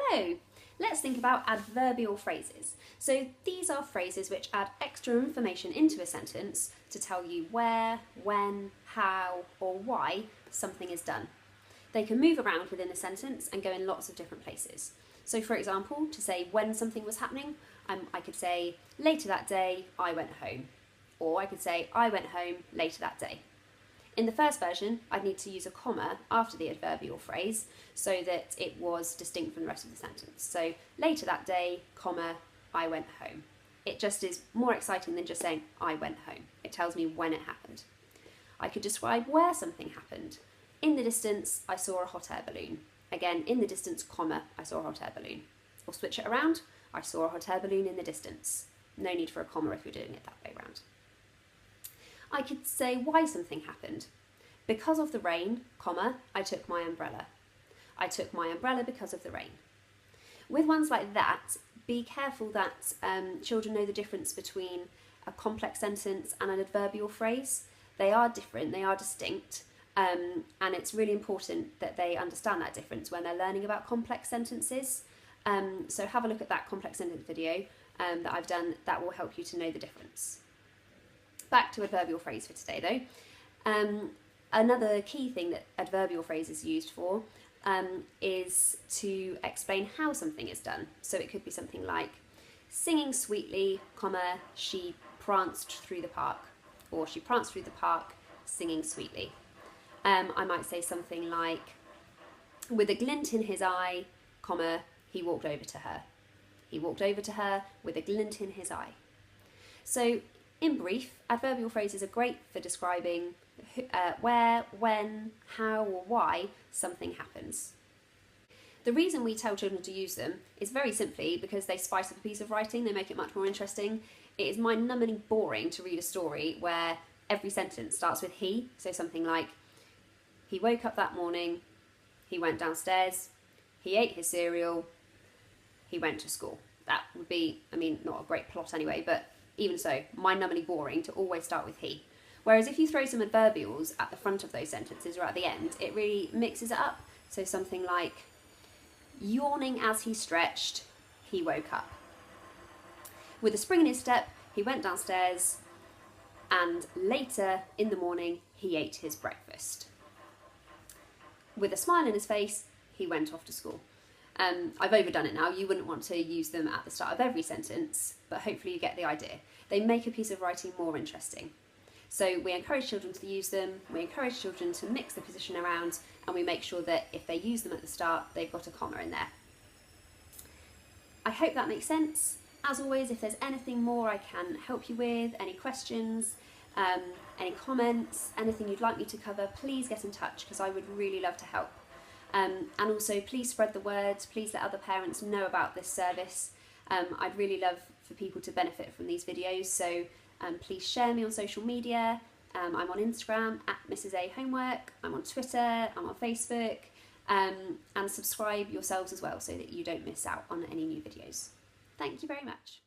Hello! Let's think about adverbial phrases. So these are phrases which add extra information into a sentence to tell you where, when, how, or why something is done. They can move around within a sentence and go in lots of different places. So for example, to say when something was happening, I could say, later that day, I went home. Or I could say, I went home later that day. In the first version, I'd need to use a comma after the adverbial phrase so that it was distinct from the rest of the sentence. So later that day, comma, I went home. It just is more exciting than just saying, I went home. It tells me when it happened. I could describe where something happened. In the distance, I saw a hot air balloon. Again, in the distance, comma, I saw a hot air balloon. Or switch it around, I saw a hot air balloon in the distance. No need for a comma if you're doing it that way around. I could say why something happened. Because of the rain, comma, I took my umbrella. I took my umbrella because of the rain. With ones like that, be careful that children know the difference between a complex sentence and an adverbial phrase. They are different, they are distinct, and it's really important that they understand that difference when they're learning about complex sentences. So have a look at that complex sentence video that I've done. That will help you to know the difference. Back to adverbial phrase for today though. Another key thing that adverbial phrase is used for is to explain how something is done. So it could be something like, singing sweetly, comma, she pranced through the park. Or she pranced through the park, singing sweetly. I might say something like, with a glint in his eye, comma, he walked over to her. He walked over to her with a glint in his eye. So in brief, adverbial phrases are great for describing where, when, how, or why something happens. The reason we tell children to use them is very simply because they spice up a piece of writing, they make it much more interesting. It is mind-numbingly boring to read a story where every sentence starts with he, so something like, he woke up that morning, he went downstairs, he ate his cereal, he went to school. That would be, not a great plot anyway, but even so, mind-numbingly boring to always start with he. Whereas if you throw some adverbials at the front of those sentences or at the end, it really mixes it up. So something like, yawning as he stretched, he woke up. With a spring in his step, he went downstairs, and later in the morning, he ate his breakfast. With a smile in his face, he went off to school. I've overdone it now. You wouldn't want to use them at the start of every sentence, but hopefully you get the idea. They make a piece of writing more interesting. So we encourage children to use them, we encourage children to mix the position around, and we make sure that if they use them at the start, they've got a comma in there. I hope that makes sense. As always, if there's anything more I can help you with, any questions, any comments, anything you'd like me to cover, please get in touch because I would really love to help. And also please spread the word, please let other parents know about this service. I'd really love for people to benefit from these videos, so please share me on social media. I'm on Instagram @MrsA Homework, I'm on Twitter, I'm on Facebook, and subscribe yourselves as well so that you don't miss out on any new videos. Thank you very much.